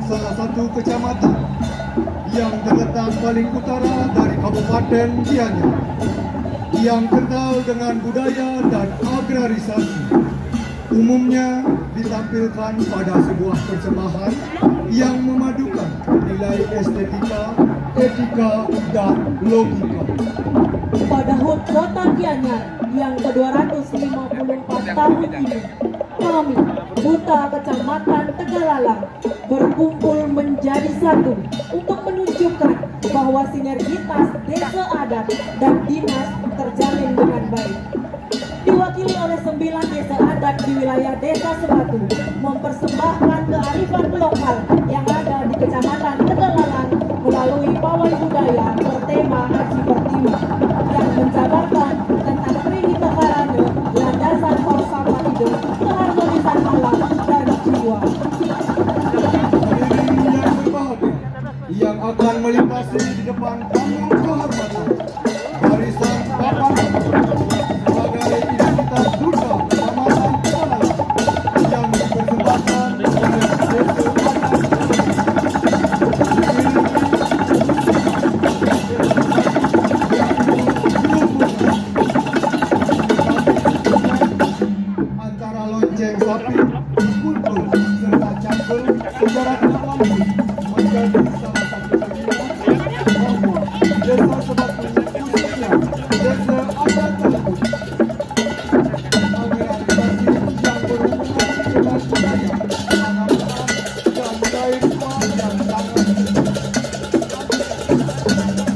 Salah satu kecamatan yang terletak paling utara dari Kabupaten Gianyar, yang kental dengan budaya dan agrarisasi, umumnya ditampilkan pada sebuah persembahan yang memadukan nilai estetika, etika, dan logika. Pada HUT Kota Gianyar yang ke-254 tahun ini, kami, Duta Kecamatan Tegalalang, berkumpul menjadi satu untuk menunjukkan bahwa sinergitas desa adat dan dinas terjalin dengan baik. Diwakili oleh 9 desa adat di wilayah Desa Sebatu, mempersembahkan kearifan lokal yang ada di Kecamatan Tegalalang melalui pawai budaya bertema Aji Pertiwi yang menjabarkan tentang Trihita Karana, landasan falsafah hidup, keharmonisan alam dan jiwa. Yang akan melintasi di depan panggung kehormatan barisan papan sebagai identitas duta Kecamatan Tegalalang yang dipersembahkan oleh Desa antara lonceng sapi, kuntul, serta cangkul secara tidak langsung menjadi salah satu bagian bahwa Desa Sebatu khususnya desa adat tersebut agrarisasi yang berhubungan dengan budaya, pengalaman, dan kehidupan yang sangat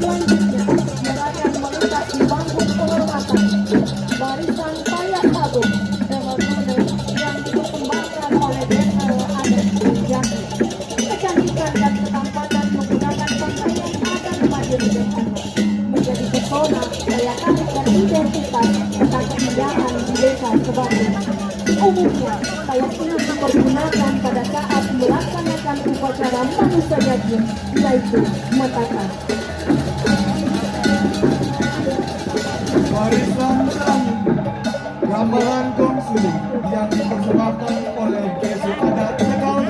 Selanjutnya, silakan melihat di panggung kehormatan barisan Payak Agung yang dipersembahkan oleh Desa Adat Jati. Kecantikan dan ketampanan menggunakan pakaian adat Majelis Desa menjadi pesona daya tarik dan identitas tentang keindahan di Desa Sebatu. Umumnya, payak ini dipergunakan pada saat melaksanakan upacara manusia yajin, yaitu matakan. barisan gambaran gong suling yang dipersembahkan oleh Desa Adat Tegal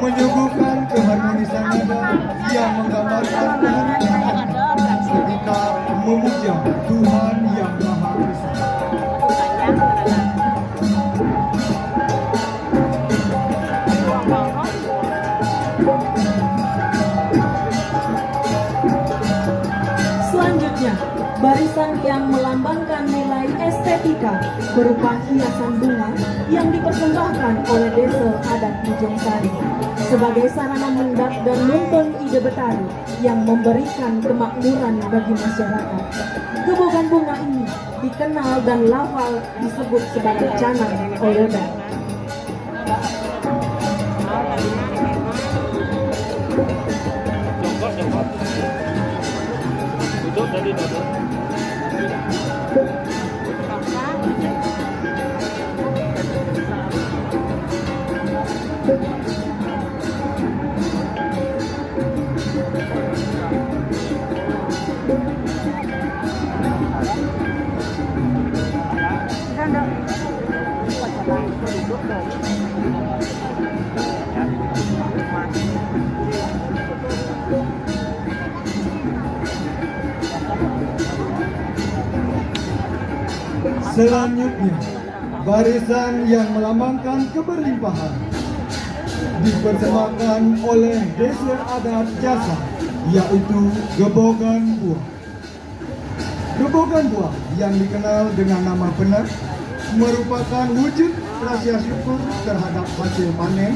menyuguhkan keharmonisan nada yang menggambarkan keheningan ketika memuja Tuhan Yang Maha Esa. Selanjutnya, barisan yang melambangkan nilai estetika berupa hiasan bunga yang dipersembahkan oleh Desa Adat Mujongsari sebagai sarana mendak dan nuntun ide Betari yang memberikan kemakmuran bagi masyarakat. Gebogan bunga ini dikenal dan lafal disebut sebagai canang oyoda. Selanjutnya, barisan yang melambangkan keberlimpahan dipersembahkan oleh Desa Adat Jasa, yaitu Gebogan Buah. Gebogan Buah yang dikenal dengan nama benar merupakan wujud rasa syukur terhadap hasil panen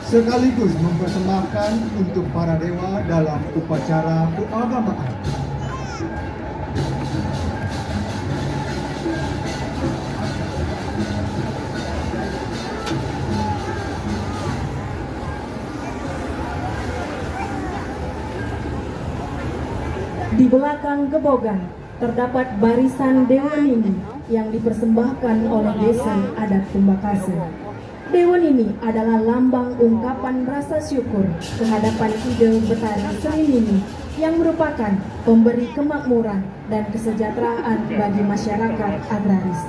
sekaligus mempersembahkan untuk para dewa dalam upacara keagamaan. Di belakang Gebogan terdapat barisan Dewa Nini yang dipersembahkan oleh desa adat Tumbakase. Dewa Nini adalah lambang ungkapan rasa syukur kehadapan ide Betari Sri Nini yang merupakan pemberi kemakmuran dan kesejahteraan bagi masyarakat agraris.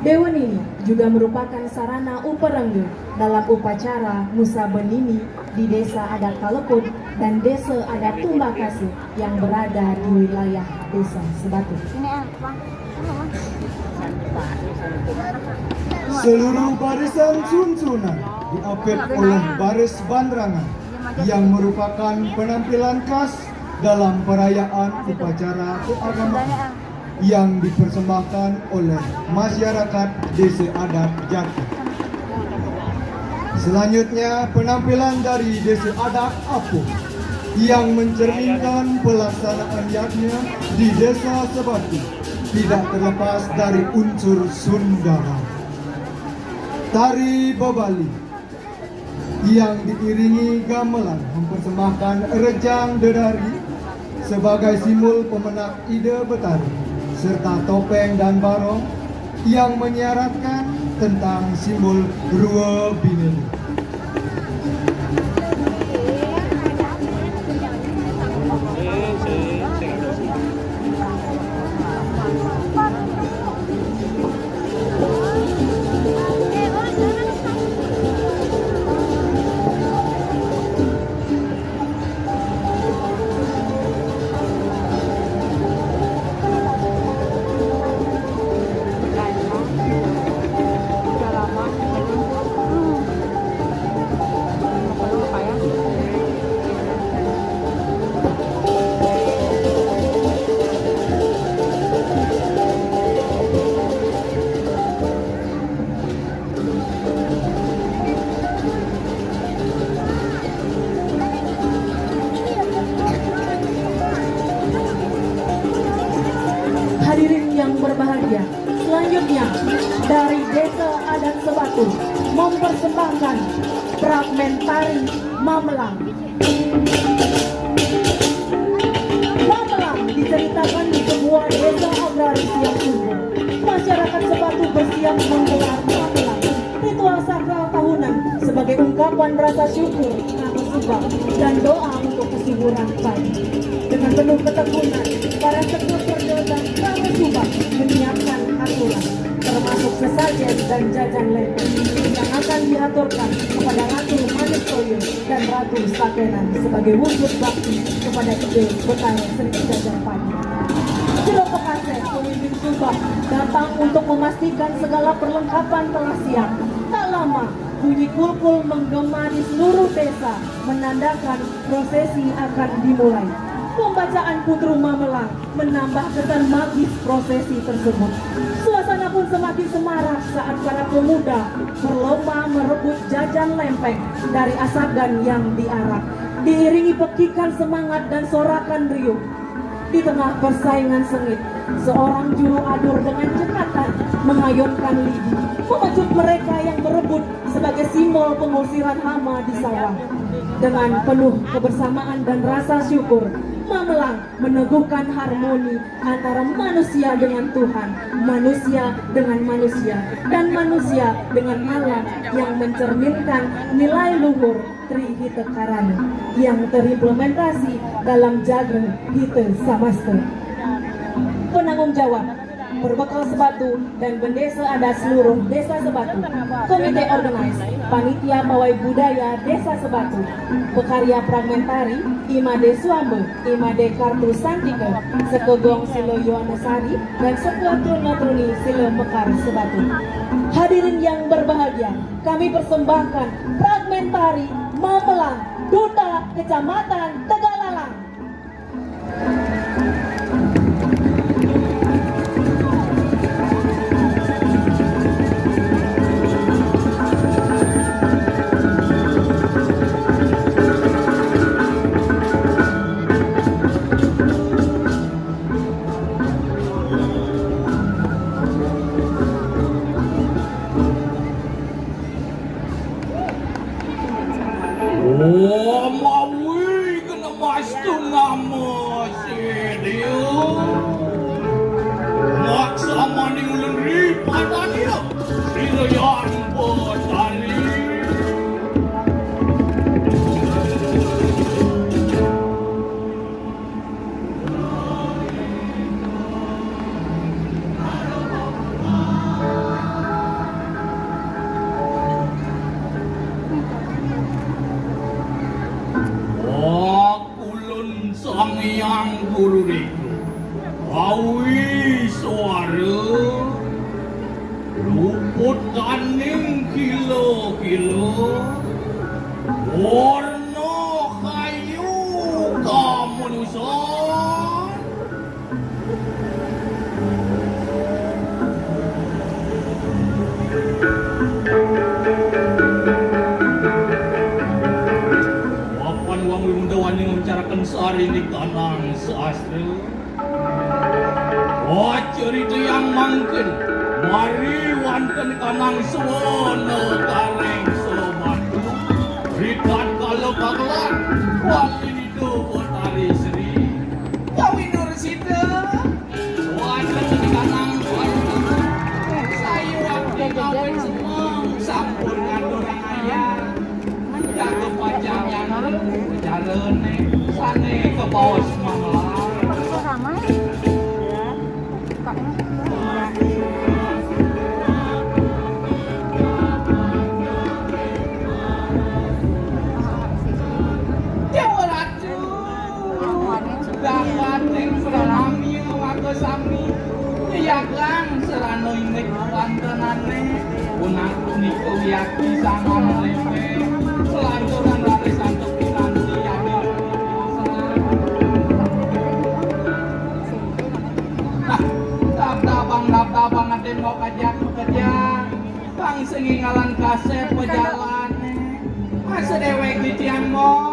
Dewa Nini juga merupakan sarana uperengge dalam upacara Musa Benini di desa adat Kaleput dan desa adat Tumbakase yang berada di wilayah desa Sebatu. Seluruh barisan sunsunan diapit oleh baris banderangan yang merupakan penampilan khas dalam perayaan upacara keagamaan yang dipersembahkan oleh masyarakat desa adat Jati. Selanjutnya penampilan dari desa adat Apuh yang mencerminkan pelaksanaan yagna di desa Sebatu tidak terlepas dari unsur Sundara. Tari Bebali yang diiringi gamelan mempersembahkan rejang dedari sebagai simbol pemenak ide Betari, serta topeng dan barong yang menyiaratkan tentang simbol Rua Bineli. Hadirin yang berbahagia, selanjutnya dari desa adat Sebatu mempersembahkan fragmen tari Mamelang. Mamelang diceritakan di sebuah desa agraris yang subur. Masyarakat Sebatu bersiap menggelar Mamelang, ritual sakral tahunan sebagai ungkapan rasa syukur atas sebab dan doa untuk kesuburan padi. Dengan penuh ketekunan, para sekutu dan Rama Subak menyiapkan aturan, termasuk sesajen dan jajan lempeng yang akan diaturkan kepada Ratu Manusoyo dan Ratu Sakenan sebagai wujud bakti kepada ide Betari Sri Jajapani. Jero Pekase, pemimpin Subak, datang untuk memastikan segala perlengkapan telah siap. Tak lama, bunyi kulkul menggema di seluruh desa menandakan prosesi akan dimulai. Pembacaan Putru Mamelang menambah kesan magis prosesi tersebut. Suasana pun semakin semarak saat para pemuda berlomba merebut jajan lempeng dari asagan yang diarak, diiringi pekikan semangat dan sorakan riuh. Di tengah persaingan sengit, seorang juru adur dengan cekatan mengayunkan lidi, memecut mereka yang berebut sebagai simbol pengusiran hama di sawah. Dengan penuh kebersamaan dan rasa syukur, Mamelang meneguhkan harmoni antara manusia dengan Tuhan, manusia dengan manusia, dan manusia dengan alam yang mencerminkan nilai luhur Tri Hite Karana yang terimplementasi dalam Jagre Hite Samaste. Penanggung jawab berbekal Sebatu dan bendesa adat seluruh desa Sebatu, komite organize, panitia pawai budaya desa Sebatu, pekarya fragmentari Imade Suambe, Imade Kartu Santika, Sekegong Silo Yohanesari, dan Sekuatu Notruni Silo Mekar Sebatu. Hadirin yang berbahagia, kami persembahkan fragmentari Mamelang, Duta Kecamatan Tegalalang. Putaning kilo-kilo warna kayu kamunusan. Wapan wang wimundawan yang membicarakan sehari ini kanang seastra. Oh cerita yang mangkin mari wanten kanang suwono kareng sobatu rikat kalau kagelan wali itu potari seri kawin nursida wanten kanang suwono sayu waktu kawin semang sampun ngaturang ayah menjaga pajang yang berjalan sane ke bawah semanglah sami yagang serano inek wantenane punang niku yaki sangan lepe selanturan lari santuk pinanti yaki tabang ade mau kajak bang sengingalan kasep pejalan masa dewek di tiang mo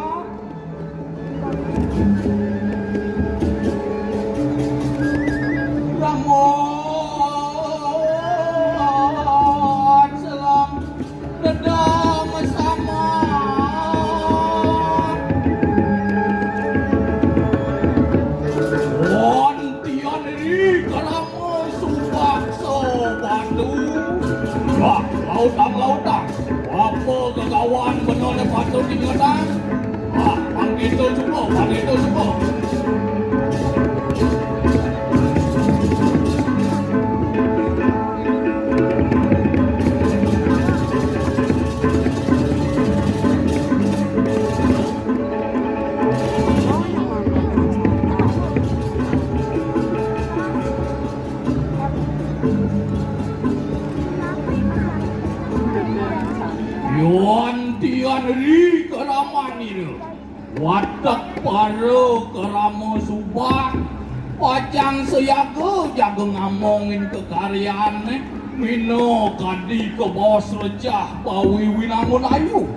Ramon selang dedam sama Wantian ini kalamu sumpah sobatu lautan apa kegawan benar patut diingatkan panggil itu semua Tian ri keraman ini watak paro keramo subak pacang seyaga jaga ngamongin kekaryaan mino kadi ke bos recah bawi winangun ayu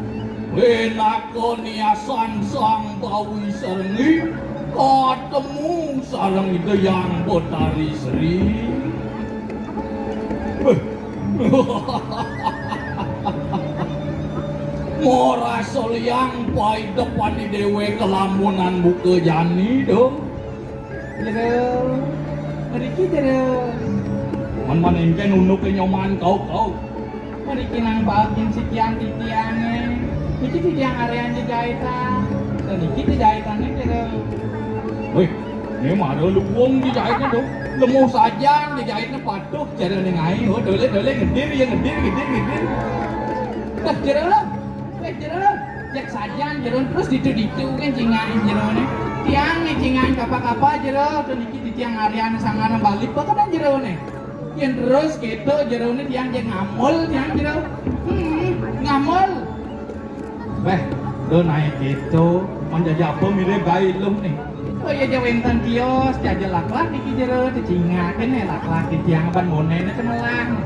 wenako niasan sang bawi serengi ketemu sarang itu yang potari seri Mora soliang pai depan di dewe kelamunan buka jani dong. Jero, meriki jero. Man engken unuk ke nyoman kau. Meriki nang bagian sekian titiannya. Iki titiang arean jahitan. Dan iki jahitannya jero. Wih, ini mah ada luwung dijahitnya dong. Lemu saja dijahitnya patuh jero nengai. Oh dole ngedir. Dah jero lah. Jero, jak sajan jero terus ditu kan cingain jero nih. Tiang nih cingain kapa jero, tuh dikit di tiang harian sangana balik kan jero nih. Yang terus gitu jero nih tiang ngamul tiang jero. Ngamul. Beh, do naik gitu, menjajah apa mirip gaya lu nih. Oh iya jawentan kios, jajah lak-lak iki jero, tuh cingain nih lak-lak di tiang ban monenya cemelang.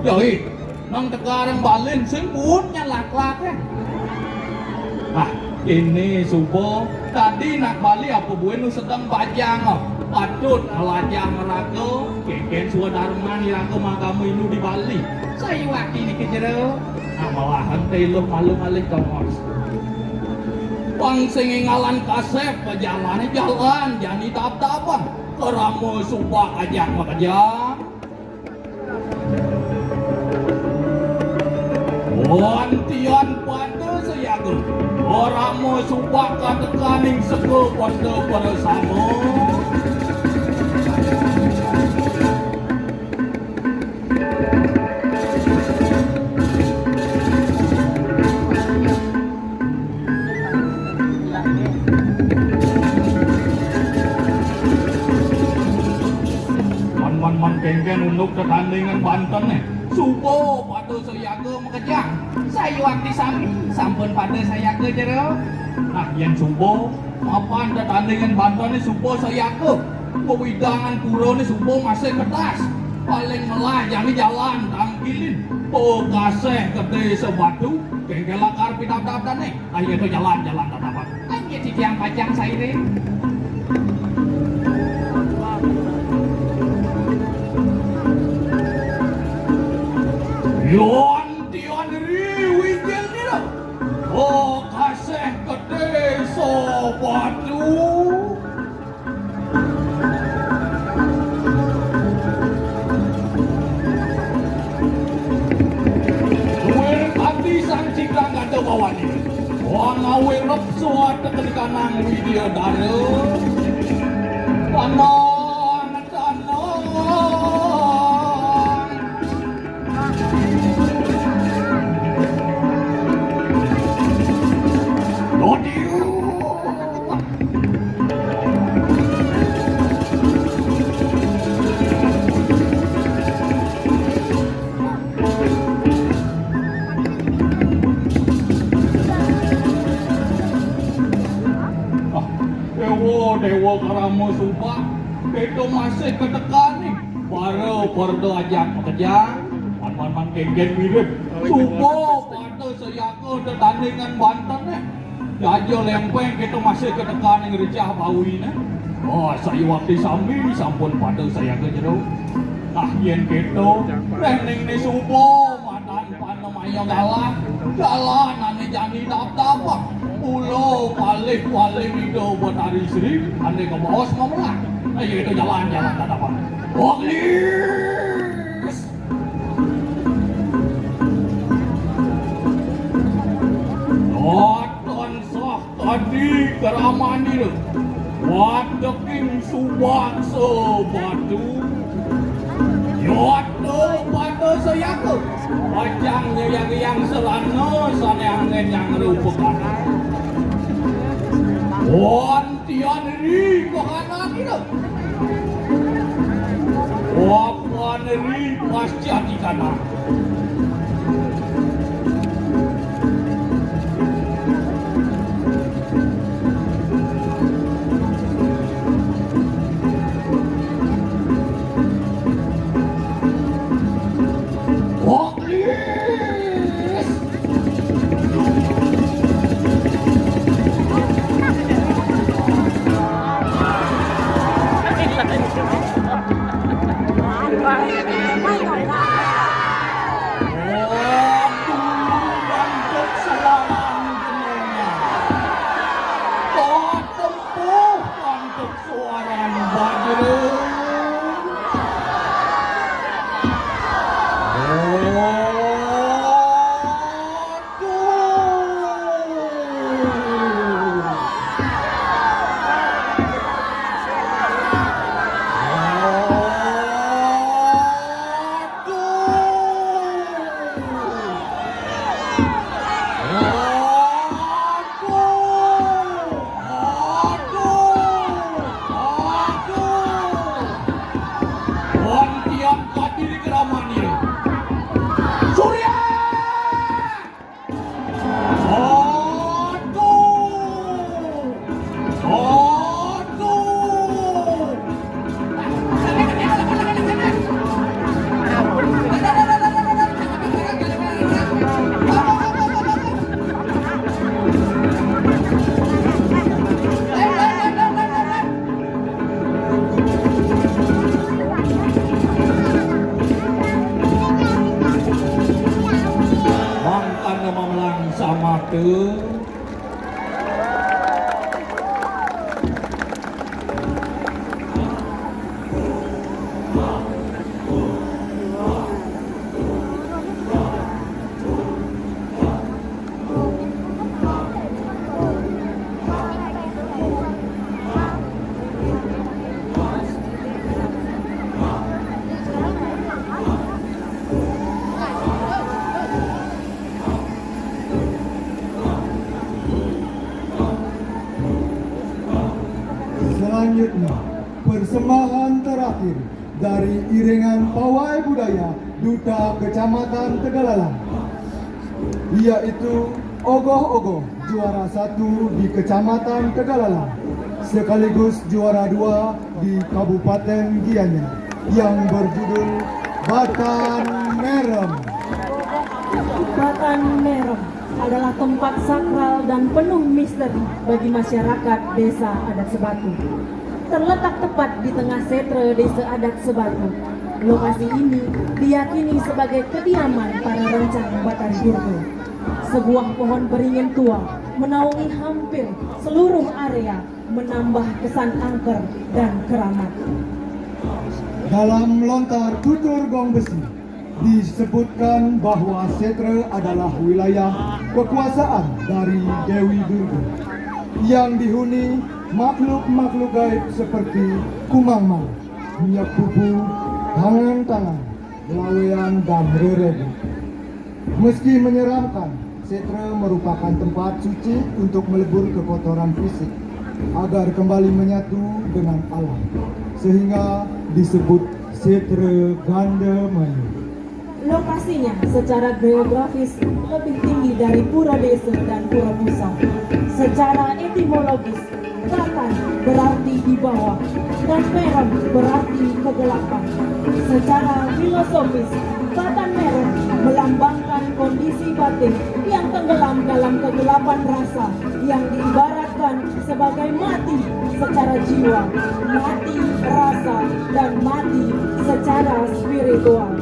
Yoi, nang tegarang balin sembunnya lak-lak ya. Nah, ini subuh tadi nak balik apa buenu sedang bajang patut melajang meraga keken suadarman iraga magamu ini di Bali saya wakil ini kejero nah malahan telur malu-malu komos bang sengingalan kasep jalan jani tap-tapan keramu subak ajak makajak wantian pada seyaga orang mau subak katekaning sego pada bersama man geng-geng untuk pertandingan Banten nih Subo pada sayaga makejang. Saya waktu sami sampun pada sayaga jero. Nah yang subo mapan tetandingan Banten subo sayaga. Pewidangan pura ni subo masih kertas. Paling melah jangan jalan tangkilin. Kasih ke desa batu. Kengkelakar pidap-dap dan nih. Ayo itu jalan-jalan tatapan. Ayo ciciang pajang saya ini. Yon riwijil ni dah. Kasih ke desa batu. Sang cikang kata bawah ni, orang awal rap suat ketika nang video dara, tanang. Lodiu. Dewa Karamo Subah itu masih ketekan nih baru perdo ajak pekerjaan man kenggen mirip Subah pada sayako tetandingan Banten nih jajo lempeng itu masih ketekan yang recah bawi nih saya waktu sambil sampun pada sayako jero yen gitu rening nih Subah matan panemayo galah ane jani dap-dapak pulau paling itu buat hari istri ane ke bos ngomong ayo itu jalan-jalan tak apa Waglis nonton sah tadi keraman itu wadeking subak sebatu yodo pada sayaku pajangnya yang serana sana yang rupakan Wantian ri kahanan itu. Wapan ri pasca di kanan. Selanjutnya, persembahan terakhir dari iringan pawai budaya Duta Kecamatan Tegalalang, yaitu Ogoh-Ogoh juara 1 di Kecamatan Tegalalang sekaligus juara 2 di Kabupaten Gianyar yang berjudul Batan Merem. Batan Merem adalah tempat sakral dan penuh misteri bagi masyarakat Desa Adat Sebatu. Terletak tepat di tengah setre Desa Adat Sebatu. Lokasi ini diyakini sebagai kediaman para rencang Batan Durga. Sebuah pohon beringin tua menaungi hampir seluruh area, menambah kesan angker dan keramat. Dalam lontar tutur gong besi disebutkan bahwa setre adalah wilayah kekuasaan dari Dewi Durga yang dihuni makhluk-makhluk gaib seperti kumang-mang, minyak pupu, tangan-tangan, lawean, dan reregu. Meski menyeramkan, setre merupakan tempat suci untuk melebur kekotoran fisik agar kembali menyatu dengan alam, sehingga disebut setre Gandamaya. Lokasinya secara geografis lebih tinggi dari Pura Desa dan Pura Musa. Secara etimologis, Batan berarti di bawah dan Merem berarti kegelapan. Secara filosofis, Batan Merem melambangkan kondisi batin yang tenggelam dalam kegelapan rasa yang diibaratkan sebagai mati secara jiwa, mati rasa, dan mati secara spiritual.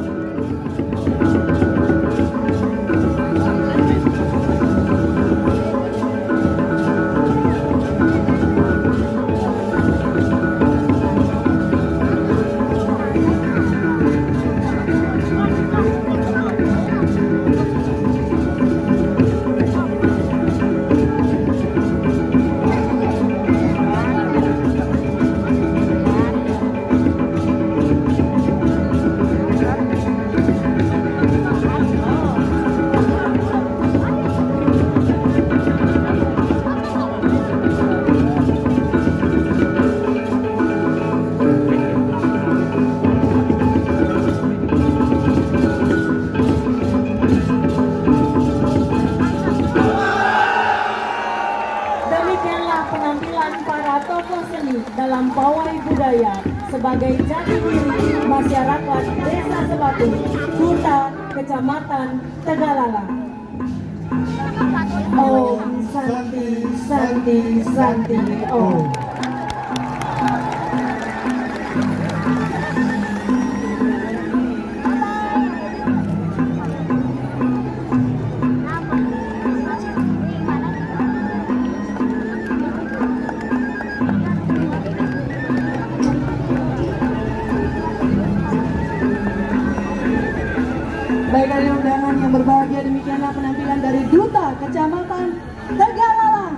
Dalam pawai budaya sebagai jati diri masyarakat Desa Sebatu, Duta Kecamatan Tegalalang. Om Santi Santi Santi Om. Baik dari undangan yang berbahagia, demikianlah penampilan dari Duta Kecamatan Tegalalang.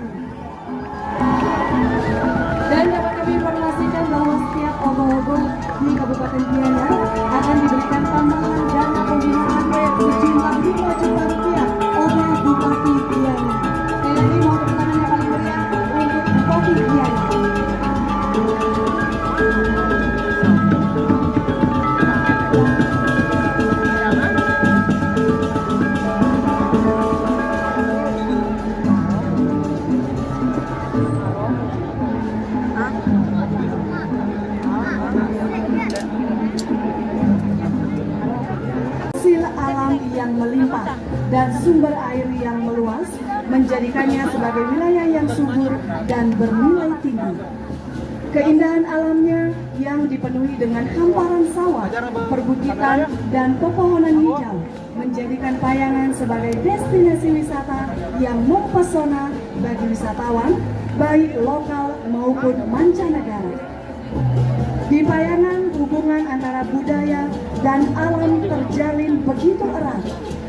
Dan dapat kami informasikan bahwa setiap ogoh-ogoh di Kabupaten Gianyar akan diberikan tambahan dana pembinaan proyek sejumlah 5 juta rupiah oleh Bupati Gianyar. Sekali lagi mohon tepuk tangan yang paling meriah untuk Bupati Gianyar. Hasil alam yang melimpah dan sumber air yang meluas menjadikannya sebagai wilayah yang subur dan bernilai tinggi. Keindahan alamnya yang dipenuhi dengan hamparan sawah, perbukitan, dan pepohonan hijau menjadikan Payangan sebagai destinasi wisata yang mempesona bagi wisatawan, baik lokal maupun mancanegara. Di Payangan, hubungan antara budaya dan alam terjalin begitu erat,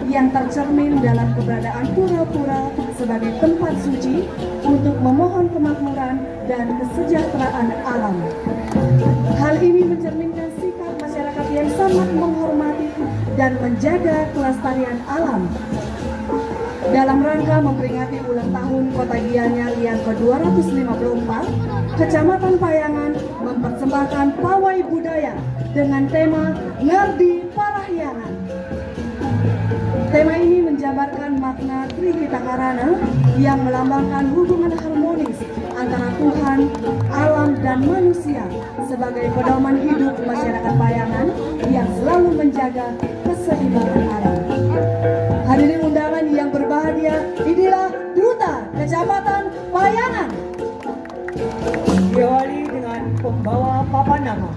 yang tercermin dalam keberadaan pura-pura sebagai tempat suci untuk memohon kemakmuran dan kesejahteraan alam. Hal ini mencerminkan sikap masyarakat yang sangat menghormati dan menjaga kelestarian alam. Dalam rangka memperingati ulang tahun Kota Gianyar yang ke-254, Kecamatan Payangan mempersembahkan pawai budaya dengan tema Ngardi Parahyangan. menjabarkan makna Trihitakarana yang melambangkan hubungan harmonis antara Tuhan, alam, dan manusia sebagai pedoman hidup masyarakat Payangan yang selalu menjaga keseimbangan alam. Hadirin undangan yang berbahagia, inilah Duta Kecamatan Payangan. Diawali dengan pembawa papan nama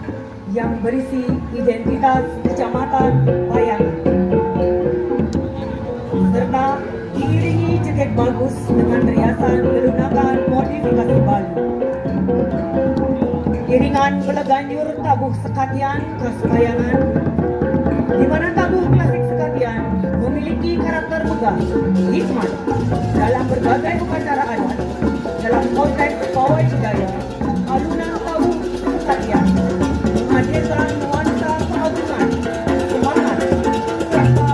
yang berisi identitas Kecamatan Payangan serta diiringi jaket bagus dengan riasan menggunakan modifikasi Bali. Iringan beleganjur tabuh sekatian khas Payangan, di mana tabuh klasik sekatian memiliki karakter megah, hikmat dalam berbagai upacara adat. Dalam konteks pawai budaya, alunan tabuh sekatian menghadirkan nuansa keagungan, semangat, serta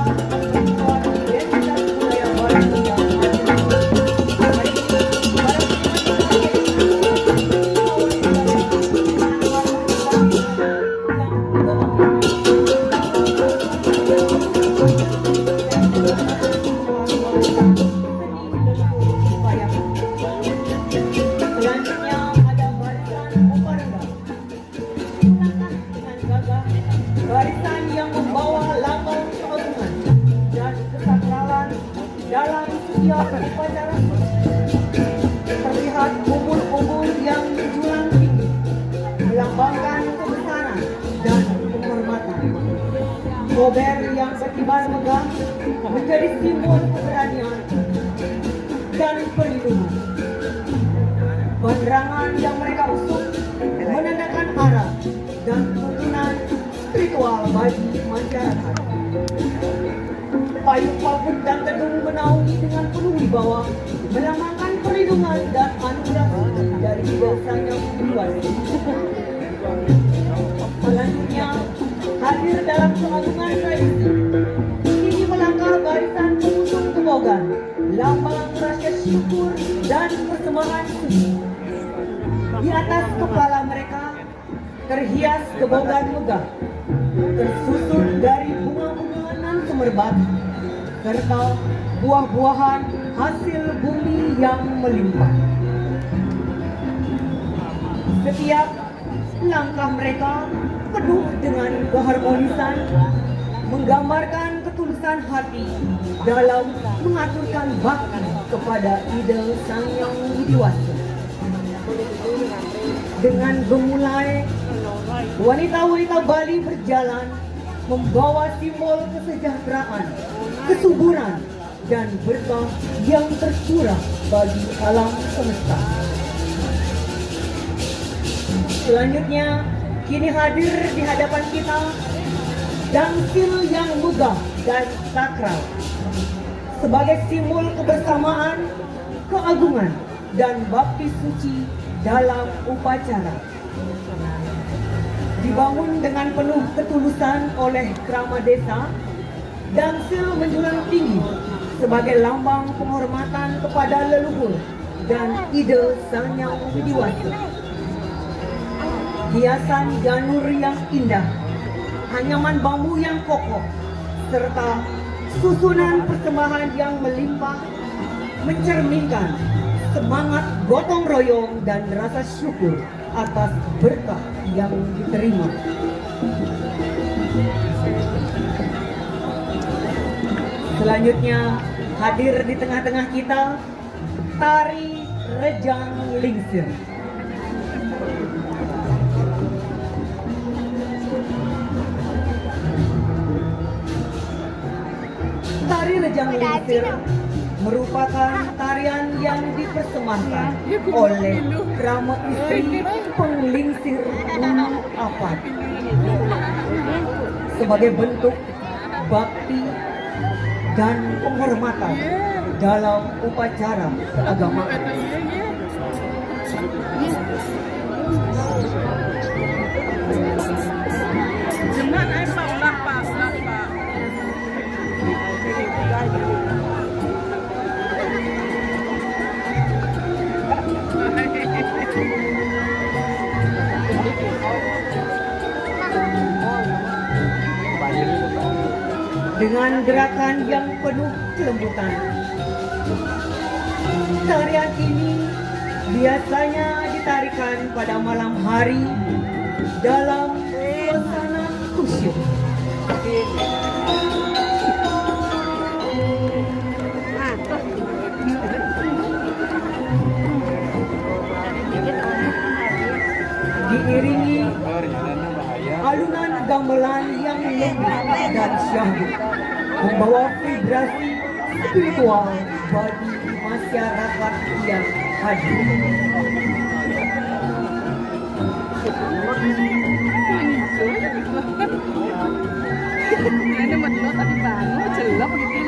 identitas budaya Bali yang selanjutnya ada barisan uparenda dengan gagah, barisan yang membawa lambang keagungan dan kesakralan dalam setiap upacara. Terlihat umbul-umbul yang menjulang tinggi melambangkan kebesaran dan penghormatan. Kober yang berkibar megah menjadi simbol keberanian dan perlindungan. Penerangan yang mereka usung menandakan arah dan tuntunan spiritual bagi masyarakat. Payung palput dan gedung menaungi dengan penuh wibawa, melambangkan perlindungan dan anugerah dari desa yang luas. Selanjutnya hadir dalam keagungan tradisi. Ini melangkah barisan pengusung kebogan, lambang rasa syukur dan persembahan suci. Di atas kepala mereka terhias kebogan megah, tersusun dari bunga-bunga nan semerbak, serta buah-buahan hasil bumi yang melimpah. Setiap langkah mereka penuh dengan keharmonisan, menggambarkan ketulusan hati dalam mengaturkan bakti kepada ide Sang Yang Widi Wasa. Dengan gemulai, wanita-wanita Bali berjalan membawa simbol kesejahteraan, kesuburan, dan berkah yang tercurah bagi alam semesta. Selanjutnya, kini hadir di hadapan kita dangsil yang megah dan sakral sebagai simbol kebersamaan, keagungan, dan bakti suci dalam upacara. Dibangun dengan penuh ketulusan oleh Krama Desa, dangsil menjulang tinggi sebagai lambang penghormatan kepada leluhur dan ide Sang Yang Widi Wasa. Hiasan janur yang indah, anyaman bambu yang kokoh, serta susunan persembahan yang melimpah mencerminkan semangat gotong royong dan rasa syukur atas berkah yang diterima. Selanjutnya hadir di tengah-tengah kita tari Rejang Lingsir. Tari Rejang Lingsir merupakan tarian yang dipersembahkan oleh Krama Istri Penglingsir Ulu Apad sebagai bentuk bakti dan penghormatan dalam upacara keagamaan. dengan gerakan yang penuh kelembutan. Tarian ini biasanya ditarikan pada malam hari dalam suasana khusyuk. Diiringi alunan gamelan yang lembut dan syahdu, membawa vibrasi spiritual bagi masyarakat yang hadir. Ini medlot tadi banget, celap gitu.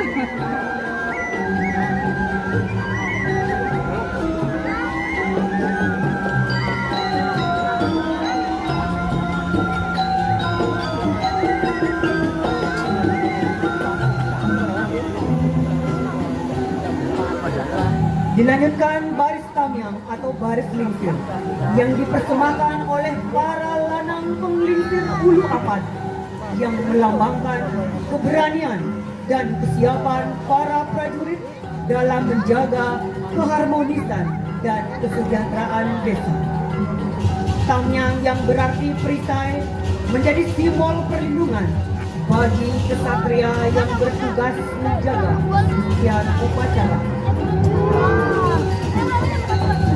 Dilanjutkan baris tamiang atau baris lingsir yang dipersembahkan oleh para lanang penglingsir ulu apad yang melambangkan keberanian dan kesiapan para prajurit dalam menjaga keharmonisan dan kesejahteraan desa. Tamiang yang berarti perisai menjadi simbol perlindungan bagi kesatria yang bertugas menjaga kesucian upacara.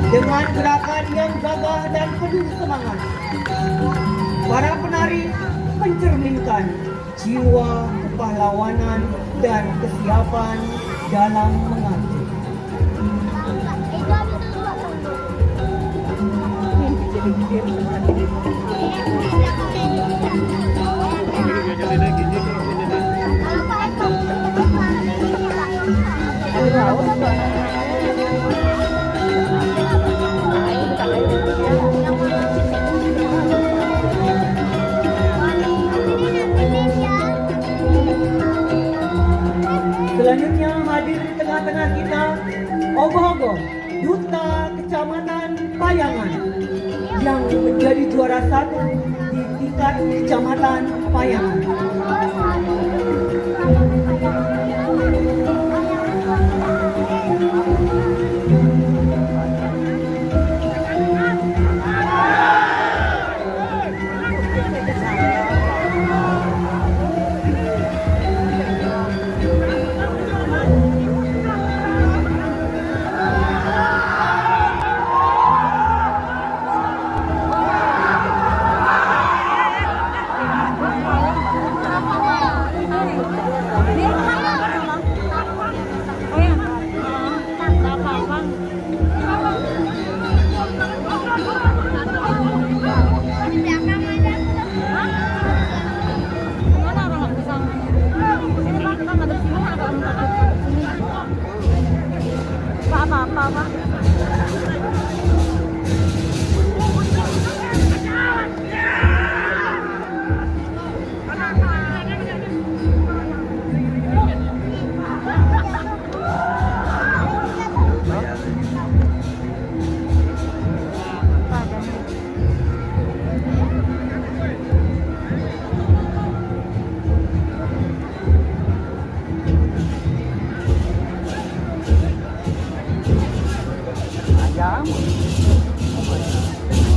Dengan gerakan yang gagah dan penuh semangat, para penari mencerminkan jiwa kepahlawanan dan kesiapan dalam mengaji. Selanjutnya hadir di tengah-tengah kita Ogoh-Ogoh, Duta Kecamatan Payangan yang menjadi juara 1 di tingkat Kecamatan Payangan.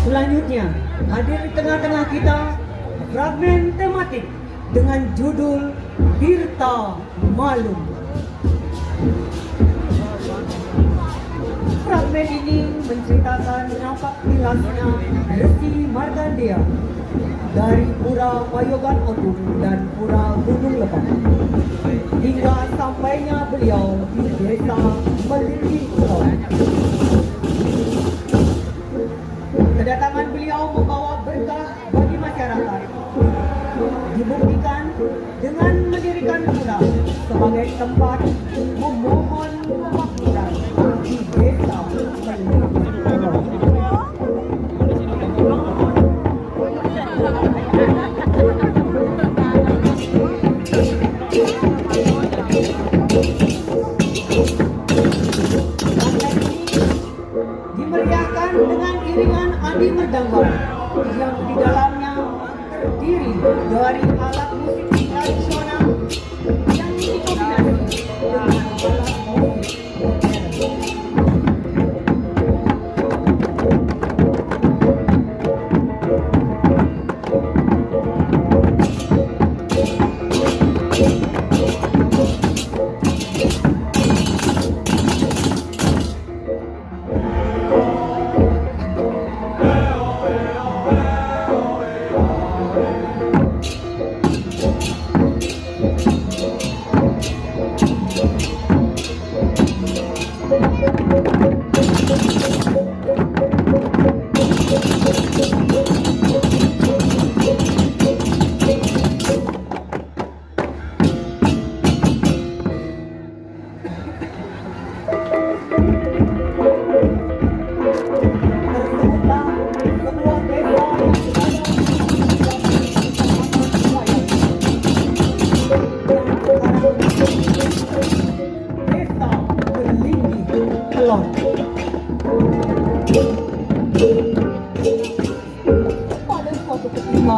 Selanjutnya, hadir di tengah-tengah kita fragmen tematik dengan judul Tirta Malum. Fragmen ini menceritakan napak tilasnya Resi Margandeya dari Pura Payogan Otung dan Pura Gunung Lebak hingga sampainya beliau di desa Melinding Pulau. Kedatangan beliau membawa berkah bagi masyarakat. Dibuktikan dengan mendirikan pura sebagai tempat memohon kemakmuran di desa Melinding Pulau. Dimeriahkan dengan iringan andi merdangga yang di dalamnya terdiri dari alat musik tradisional yang Cirebon. Pada suatu ketika,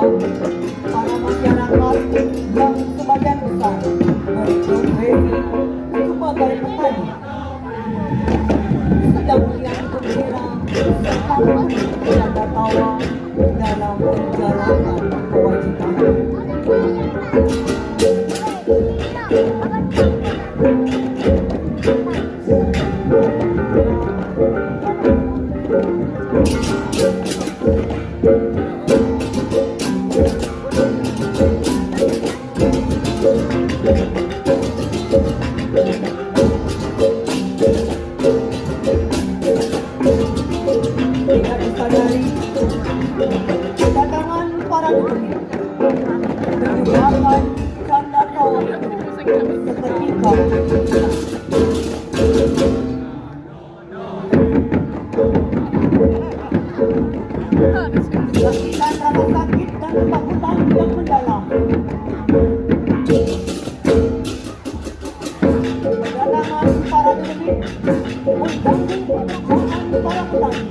para masyarakat yang sebagian besar berprofesi sebagai petani sedang melihat gembira serta bercanda tawa dalam menjalankan kewajiban. Tidak disadari, kedatangan para dukun menyebabkan canda tawa seketika. Menyaksikan rasa sakit dan ketakutan yang mendalam. Kedatangan para dukun mengganggu pekerjaan para petani.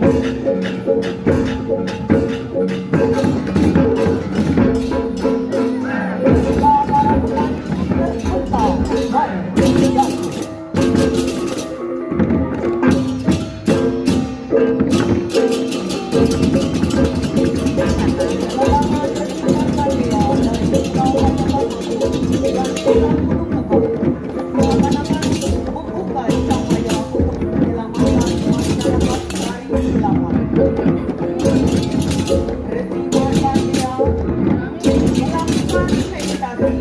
Ketika para petani terhentak dan terjatuh. Kedatangan dari dia dan kawan dan orang gunung seakan-akan membuka cahaya untuk menyelamatkan masyarakat dari kegelapan. Resi Markandeya melakukan meditasi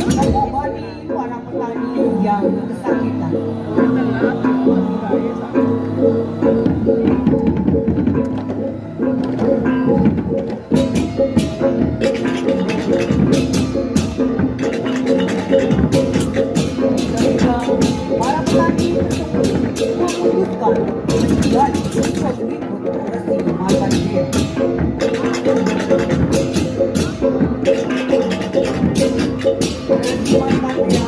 dan mengobati para petani yang kesakitan. Sehingga para petani tersebut memutuskan dan untuk mengikut Resi Markandeya. Resi Markandeya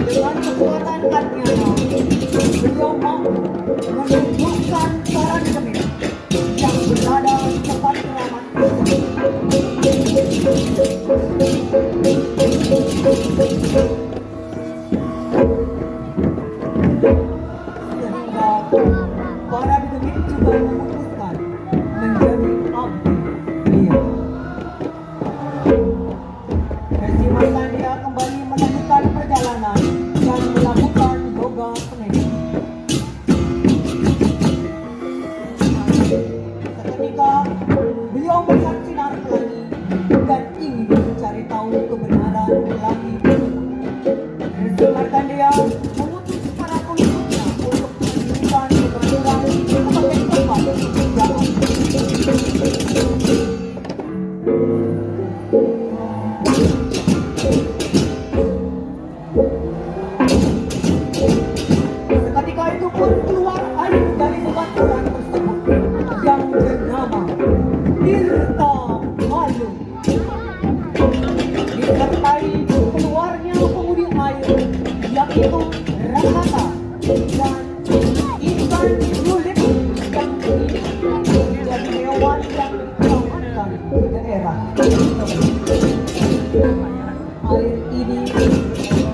dengan kekuatan kakinya, beliau mampu menumbuhkan para demit yang berada di tempat keramat sehingga para demit juga memutuskan menjadi abdi beliau. Resi Markandeya kembali melanjutkan perjalanan dan melakukan yoga penendang. Seketika beliau melihat sinar pelangi dan ingin mencari tahu kebenaran pelangi tersebut. Resi Markandeya mengutus para pengikutnya untuk menunjukkan kebenaran sebagai tempat pekerjaan. Seketika itu pun keluar air dari bebatuan tersebut yang bernama Tirta Malu. Disertai keluarnya penghuni air yaitu Rakata dan ikan sulit yang menjadi hewan yang diselamatkan di daerah tersebut. Air ini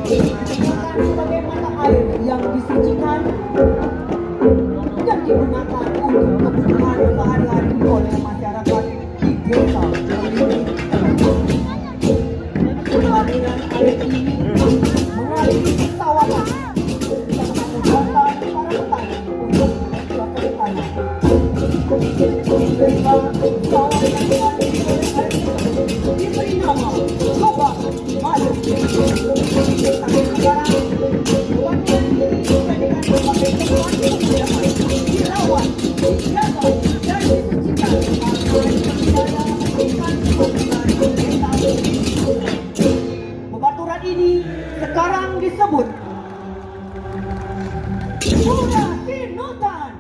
digunakan sebagai mata air yang disucikan dan digunakan untuk kebutuhan sehari-hari oleh masyarakat di desa Leliling. Aliran air ini mengaliri kawasan yang memudahkan para petani untuk mencuakai tanah. Sehingga kawasan yang mengaliri oleh air tersebut diberi nama Lubang Malu. Tapi sekarang buatkan ini dijadikan sebagai tempat kemudahan dirawat, dijaga dan disucikan agar tidak memberikan kemudahan desa. Bebaturan ini sekarang disebut Surah Tinutan.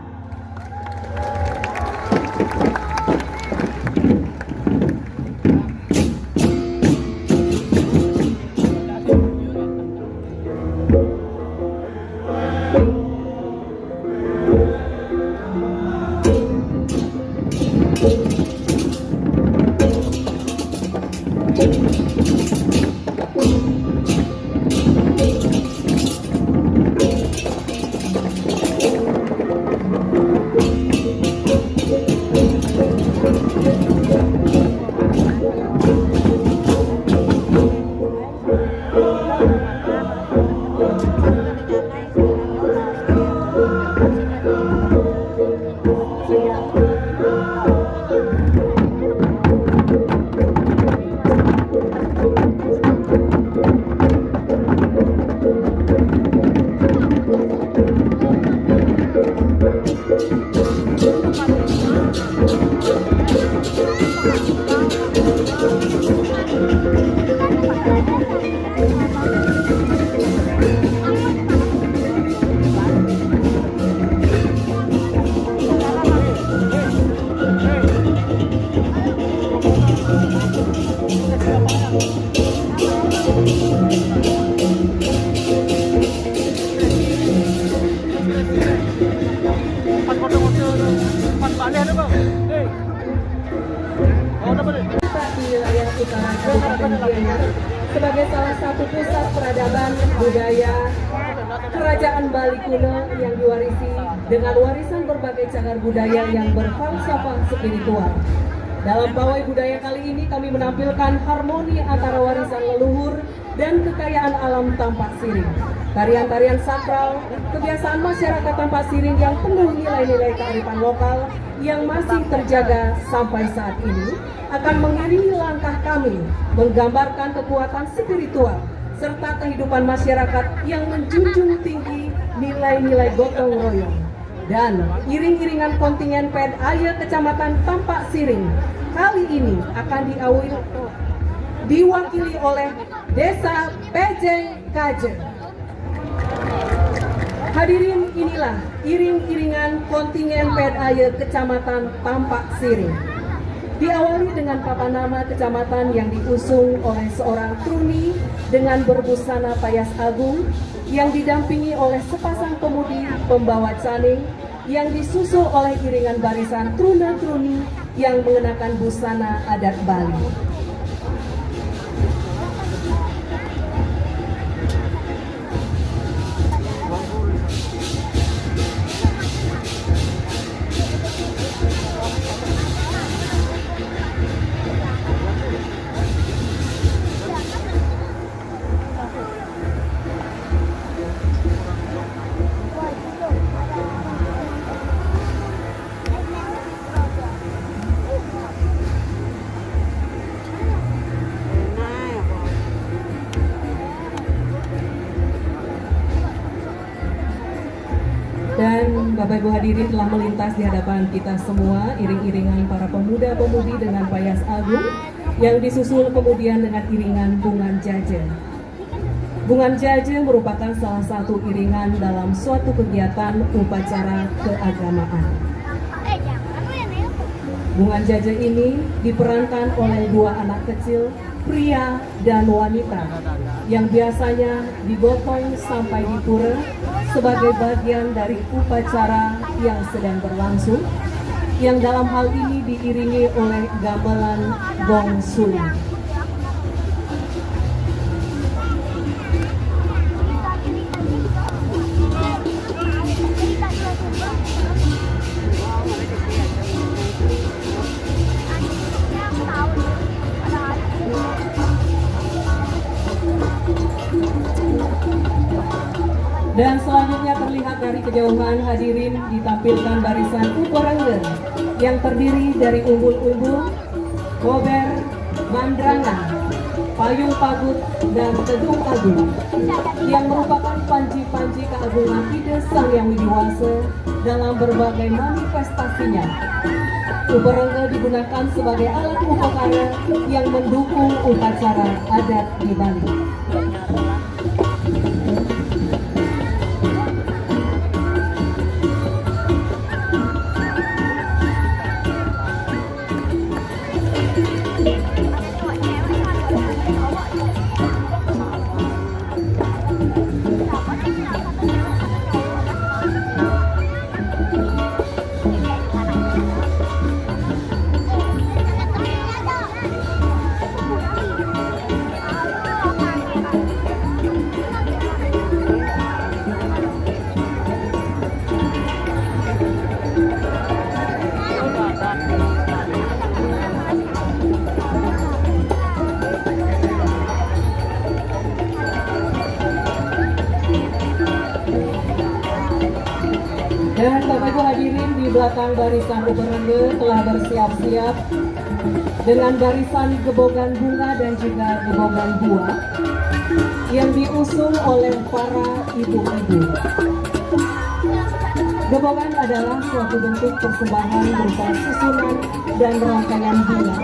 Di wilayah utara Kabupaten Gianyar sebagai salah satu pusat peradaban budaya Kerajaan Bali kuno yang diwarisi dengan warisan berbagai cagar budaya yang berfalsafah spiritual. Dalam pawai budaya kali ini kami menampilkan harmoni antara warisan leluhur dan kekayaan alam Tampak Siring. Tarian-tarian sakral, kebiasaan masyarakat Tampak Siring yang penuh nilai-nilai kearifan lokal yang masih terjaga sampai saat ini akan mengiringi langkah kami menggambarkan kekuatan spiritual serta kehidupan masyarakat yang menjunjung tinggi nilai-nilai gotong royong. Dan iring-iringan kontingen PED Aya Kecamatan Tampak Siring kali ini akan diwakili oleh Desa Pejeng Kaje. Hadirin, inilah iring-iringan kontingen PED Aya Kecamatan Tampak Siring. Diawali dengan papan nama kecamatan yang diusung oleh seorang truni dengan berbusana payas agung yang didampingi oleh sepasang pemudi pembawa caning yang disusul oleh iringan barisan truna-truni yang mengenakan busana adat Bali. Dan Bapak Ibu hadirin telah melintas di hadapan kita semua iring-iringan para pemuda-pemudi dengan payas agung yang disusul kemudian dengan iringan bungan jaje. Bungan jaje merupakan salah satu iringan dalam suatu kegiatan upacara keagamaan. Bungan jaje ini diperankan oleh dua anak kecil, pria dan wanita, yang biasanya digotong sampai di pura sebagai bagian dari upacara yang sedang berlangsung, yang dalam hal ini diiringi oleh gamelan gong suling. Dan selanjutnya terlihat dari kejauhan hadirin ditampilkan barisan uporengge yang terdiri dari umbul-umbul, gober, mandrangan, payung pagut, dan kedung agung yang merupakan panji-panji keagungan ide Sang Yang Widiwasa dalam berbagai manifestasinya. Uporengge digunakan sebagai alat upakara yang mendukung upacara adat di Bali. Dan Bapak Ibu hadirin, di belakang barisan uporengge telah bersiap-siap dengan barisan gebogan bunga dan juga gebogan buah yang diusung oleh para ibu-ibu. Gebogan adalah suatu bentuk persembahan berupa susunan dan rangkaian bunga,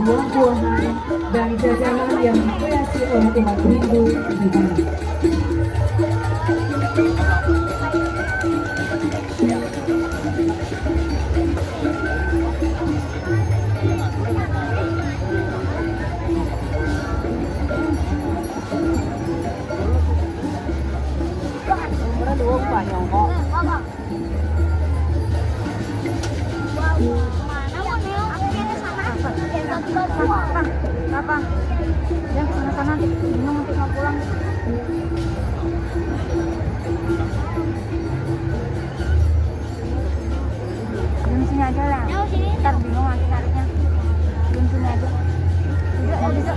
buah-buahan, dan jajanan yang dihiasi oleh umat Hindu di Bali. Ya, sana-sana. Bingung nanti mau pulang. Diam sini aja lah. Ntar bingung nanti nariknya. Diam sini aja. Tidak, ya bisa.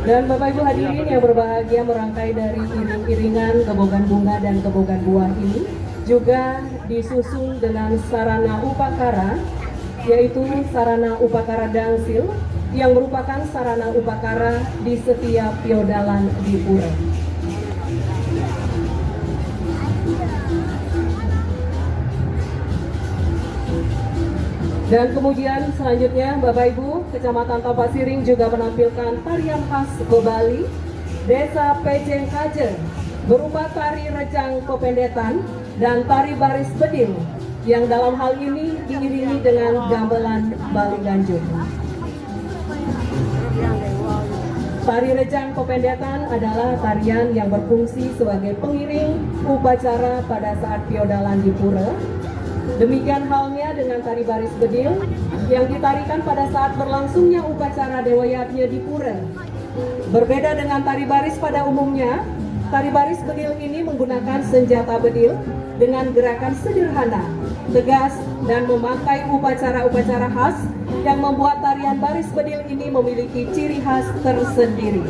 Dan Bapak Ibu hadirin yang berbahagia, merangkai dari iring-iringan kebogan bunga dan kebogan buah ini juga disusul dengan sarana upakara, yaitu sarana upakara dangsil yang merupakan sarana upakara di setiap piodalan di pura. Dan kemudian selanjutnya Bapak Ibu, Kecamatan Tapak Siring juga menampilkan tarian khas Bebali, Desa Pejeng Kajer, berupa tari rejang kopendetan dan tari baris bedil, yang dalam hal ini diiringi dengan gamelan Bali Ganjur. Tari rejang kopendetan adalah tarian yang berfungsi sebagai pengiring upacara pada saat piodalan di pura. Demikian halnya dengan tari baris bedil yang ditarikan pada saat berlangsungnya upacara Dewa Yatnya di pura. Berbeda dengan tari baris pada umumnya, tari baris bedil ini menggunakan senjata bedil dengan gerakan sederhana, tegas, dan memakai upacara-upacara khas yang membuat tarian baris bedil ini memiliki ciri khas tersendiri.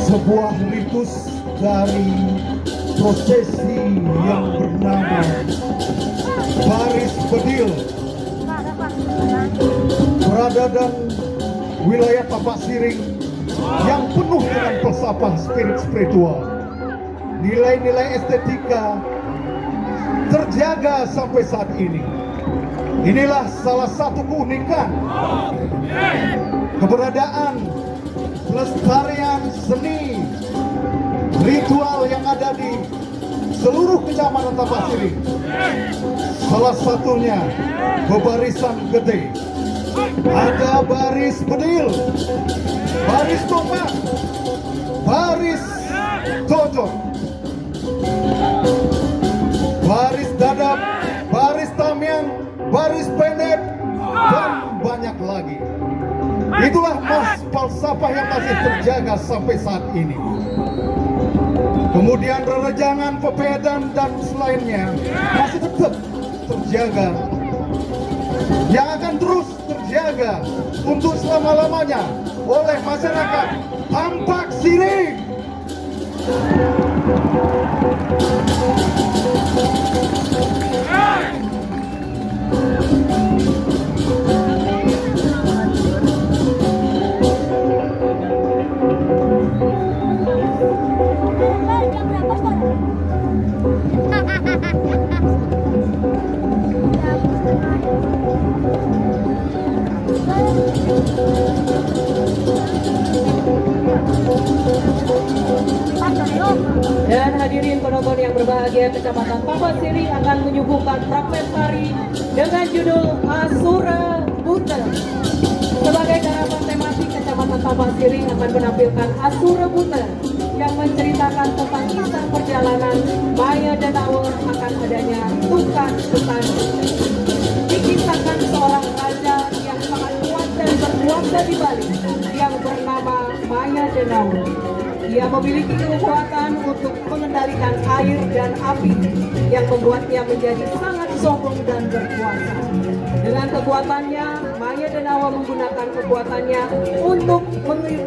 Sebuah ritus dari prosesi yang bernama Baris Bedil berada dan wilayah Tapak Siring yang penuh dengan filsafat spiritual. Nilai-nilai estetika terjaga sampai saat ini. Inilah salah satu keunikan keberadaan pelestarian seni ritual yang ada di seluruh Kecamatan Tapak Siring. Salah satunya bebarisan gede. Ada baris bedil, baris topak, baris cocok, baris dadap, baris tamiang, baris pendek, dan banyak lagi. Itulah mas falsafah yang masih terjaga sampai saat ini. Kemudian rerejangan, pepedan dan selainnya masih tetap terjaga, yang akan terus terjaga untuk selama-lamanya oleh masyarakat Tampak Siring. Jam berapa sekarang? Dan hadirin penonton yang berbahagia, Kecamatan Tampak Siring akan menyuguhkan praktek tari dengan judul Asura Buta. Sebagai garapan tematik, Kecamatan Tampak Siring akan menampilkan Asura Buta yang menceritakan tentang kisah perjalanan Maya dan Awer akan adanya tukang petani. Dikisahkan seorang raja yang sangat kuat dan berkuasa di Bali yang bernama Maya dan Awer. Ia memiliki kekuatan untuk mengendalikan air dan api yang membuatnya menjadi sangat sombong dan berkuasa. Dengan kekuatannya, Maya dan Awa menggunakan kekuatannya untuk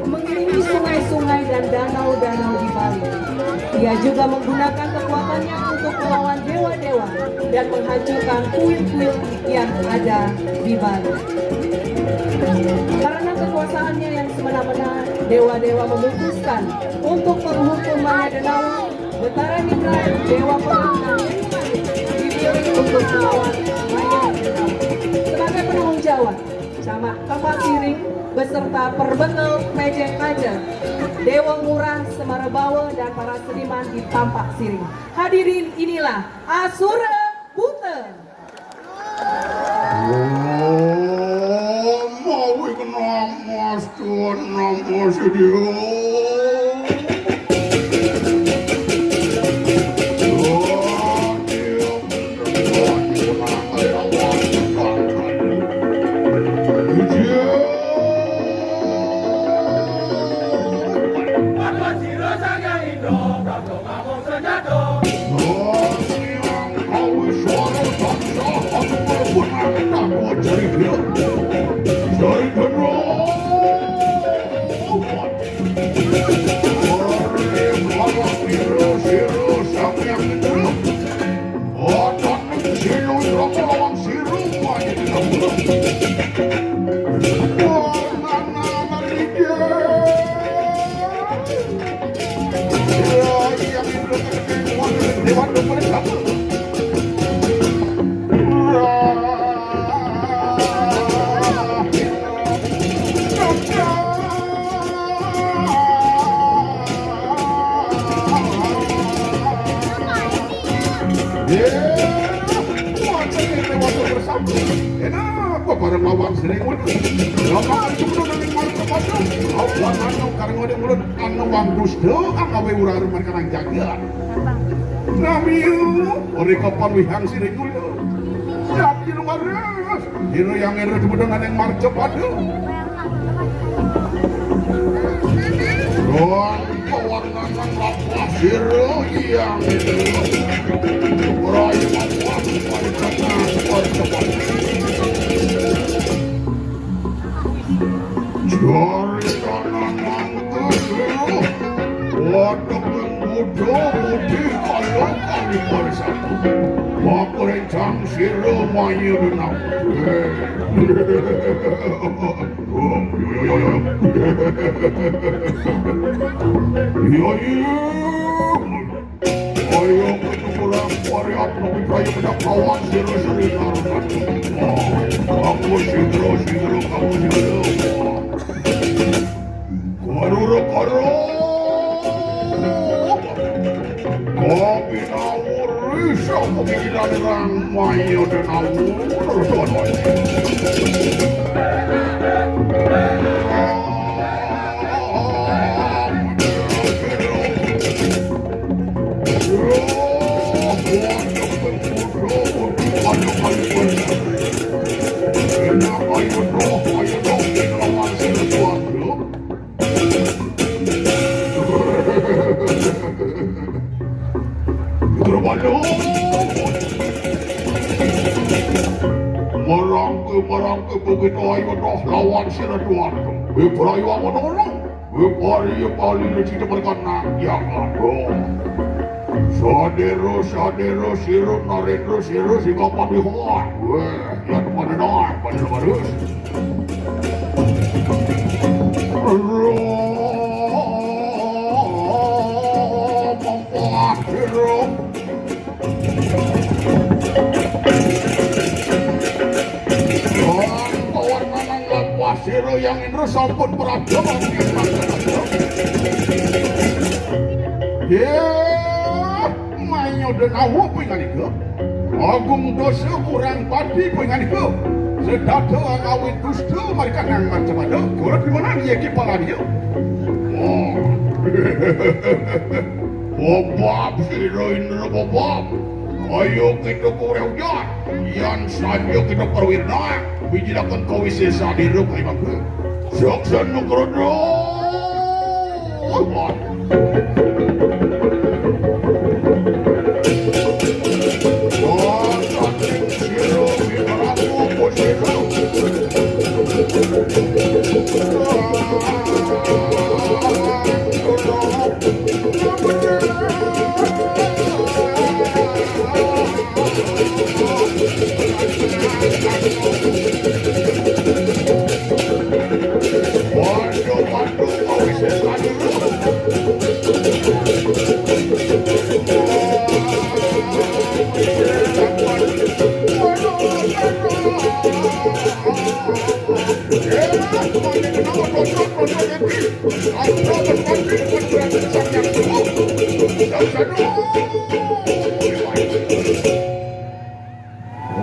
mengelilingi sungai-sungai dan danau-danau di Bali. Ia juga menggunakan kekuatannya untuk melawan dewa-dewa dan menghancurkan kuil-kuil yang ada di Bali. Karena kekuasaannya yang semena-mena, dewa-dewa memutuskan untuk menghukum Maya dan Awa. Betara Mitra, dewa pemenang dipilih untuk melawan Maya dan Awa. Sebagai penanggung jawab, Camat Tampak Siring beserta Perbekel Pejeng Aja, Dewa Murah, Semarabawa, dan para seniman di Tampak Siring. Hadirin, inilah Asura Buta. Mau kenal mas tuan nama sedia. Kenapa para mawang sering mulut? Lama itu belum ada malu kepada. Allah anu karena ada mulut anu wang dusta, akawe urar mereka nang jaga. Namiu, ori kapan wihang sering mulut. Jadi nomor hero yang era dengan yang mar kepada. Ruang kawanan lapas hero yang itu. Raya mawas pada kata pada cepat. Jari kanan mantus wadah pemuda mudi kalau kami bersatu. Maka rencang siro Maya dan ayo ketukuran variat lebih kaya pada kawan siro-siro karunan. Kamu siro kamu siro. Karo kopi nawur risau pemikiran orang Maya dan nawur tuan-tuan. Terbalik. Merangke begitu ayo dah lawan si Raduan. Berayu awan orang. Pali kita berkenang yang aduh. Sadero siru narendro siru sehingga padihoan. Yang pada dah pada harus. Mampat siru. Kawan manang lepas siru yang indra sampun peradaban. Mainnya dan awak pengen itu. Agung dosa kurang padi pengen itu. Sedata ang awit dusta mereka nang macam ada. Kurang di mana dia kepala dia? Bobab siro indra bobab. Ayo kita kurang jahat. Yang saja kita perwirna. Bijilakan kau wisesa diri kau ibaku. Syaksan nukrodo.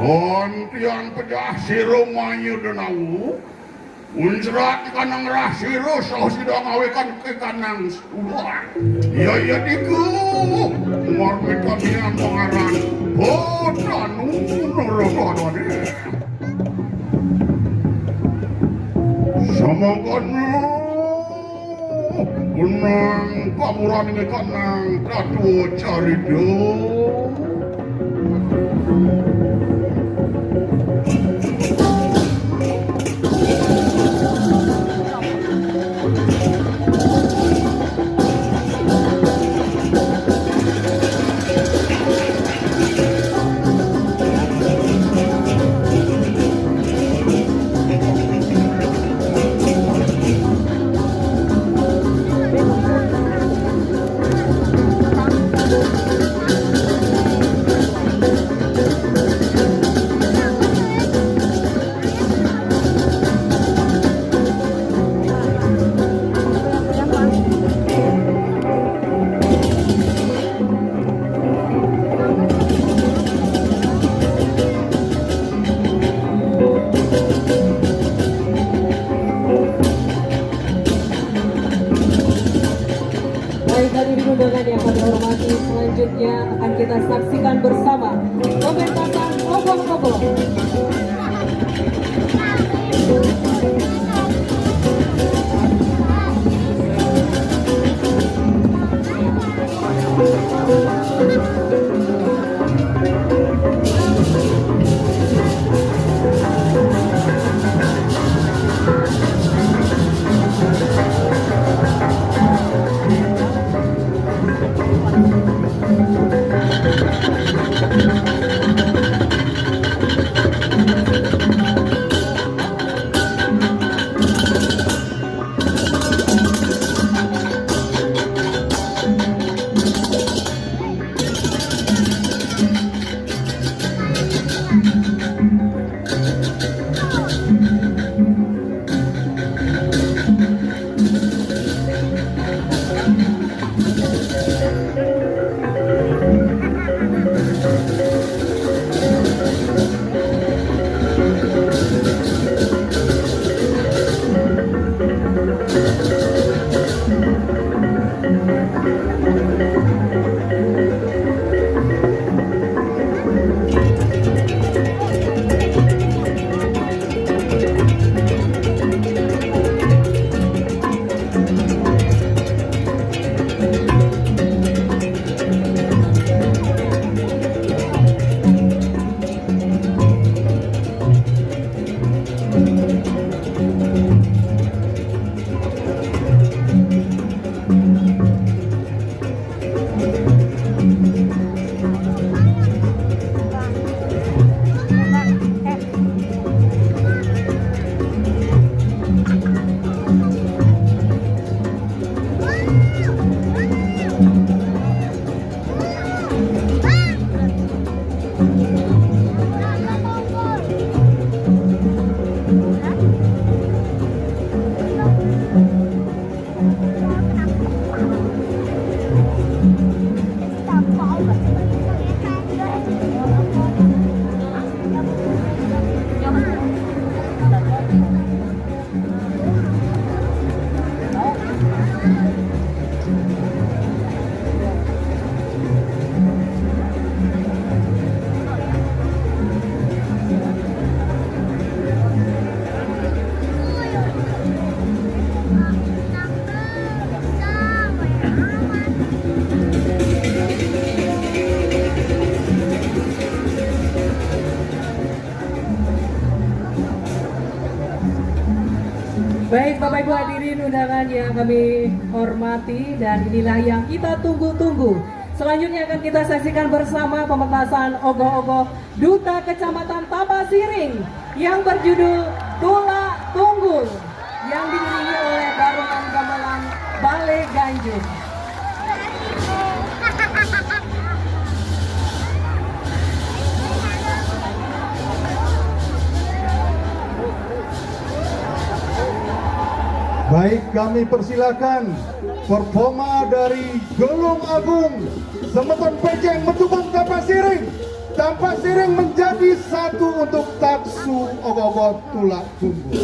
Ontian pedah siro manyu denau unjerat kanang rah siro sah sidang awekan ke kanang ular iya diku marmetan yang pengaran bodan nurrogodone sama kono unang kamuran ini kanang ratu carido. Undangan yang kami hormati, selanjutnya akan kita saksikan bersama pementasan obor-obor. Baik Bapak Ibu hadirin undangan yang kami hormati, dan inilah yang kita tunggu-tunggu. Selanjutnya akan kita saksikan bersama pementasan ogoh-ogoh Duta Kecamatan Tapasiring yang berjudul Tulak Tunggul yang diiringi oleh Barongan Gamelan Balai Ganjuk. Baik, kami persilakan performa dari Gelung Agung Semeton Pejeng Metubang Tapasiring. Tapasiring menjadi satu untuk Taksu Ogoh-ogoh Tulak Tunggul.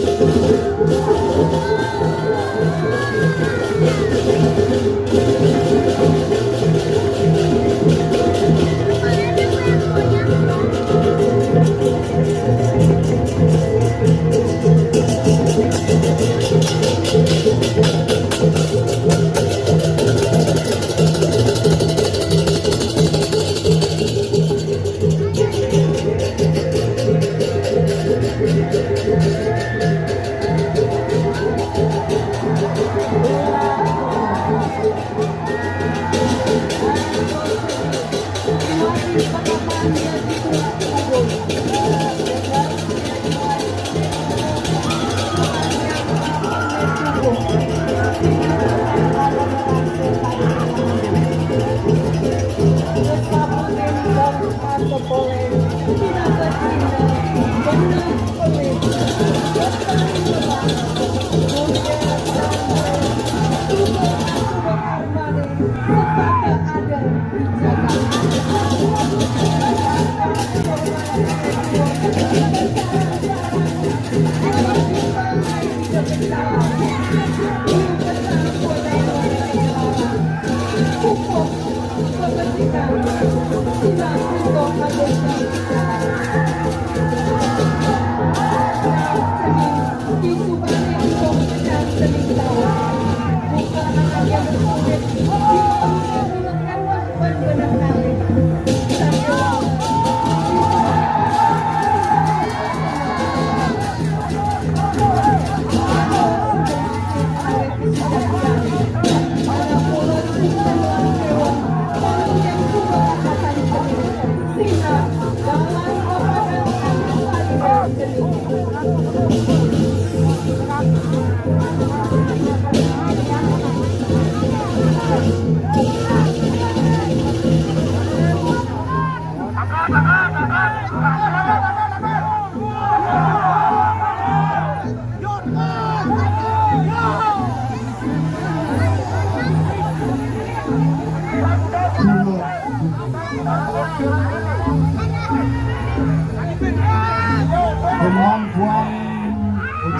Kemampuan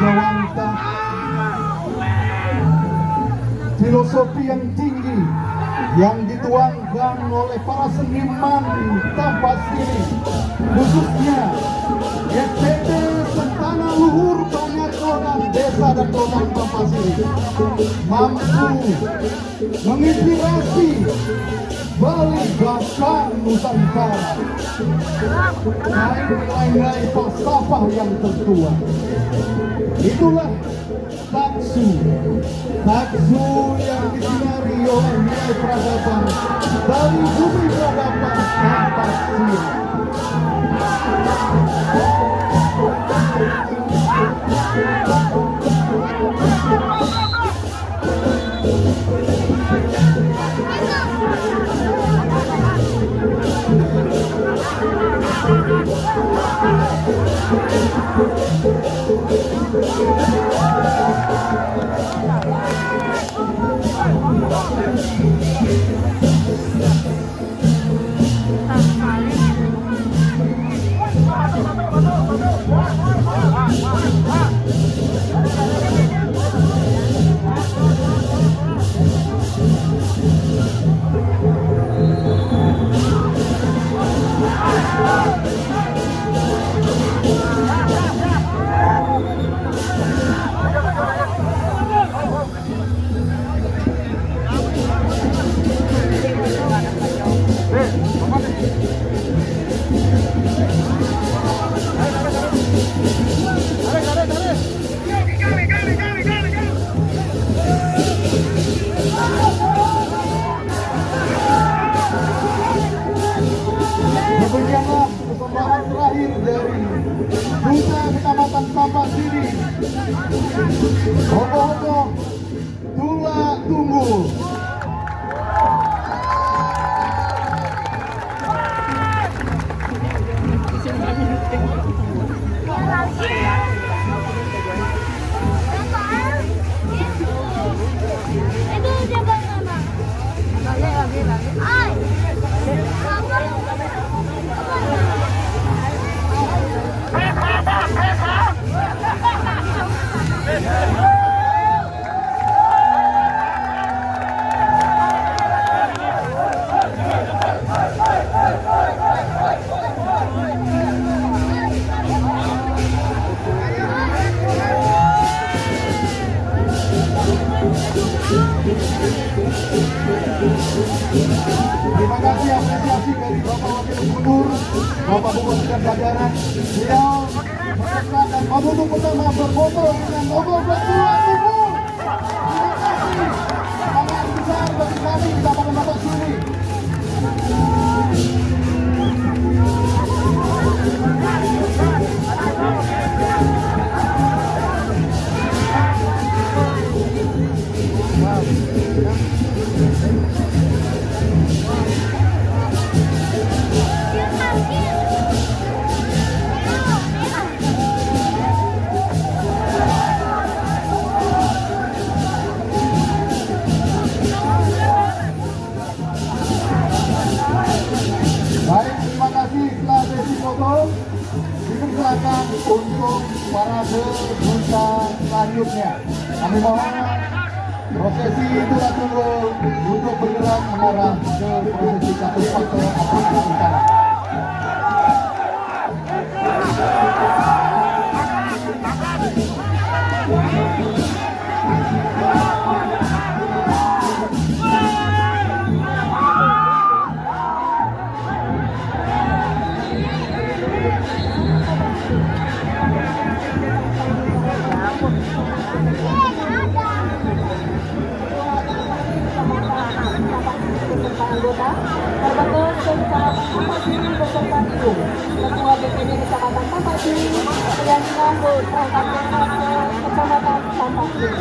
Jawanta, filosofi yang tinggi yang dituangkan oleh para seniman Tapasiring, khususnya SPT Sentana Luhur Banyak Orang Desa dan Kelurahan Tapasiring, mampu menginspirasi Bali bahkan Nusantara. Naik nilai-nilai falsafah yang tertua. Itulah Taksu yang disinari oleh nilai peradaban dari bumi peradaban Tapasiring. Demikianlah persembahan terakhir dari Duta Kecamatan Tampak Sini. Ogo-ogo Tula Tunggul. Itu jaga mama. Lagi. Ay. Terima kasih apresiasi dari Bapak Wakil Gubernur, Bapak Bupati dan jajaran. Beliau berkenan dan mampu pertama berfoto dengan logo Tula Tunggul. Terima kasih. Sangat besar bagi kami di Kabupaten Tampak Sini. Baik, terima kasih. Setelah sesi foto, dipersilakan untuk parade Duta selanjutnya. Kami mohon prosesi Tula Tunggul untuk bergerak mengarah ke prosesi satu foto aplikasi utara. beserta anggota, terbentuk Kecamatan Tampak Sini beserta Ibu, Ketua DPD Kecamatan Tampak Sini, yang menyambut perangkat desa Kecamatan Tampak Sini.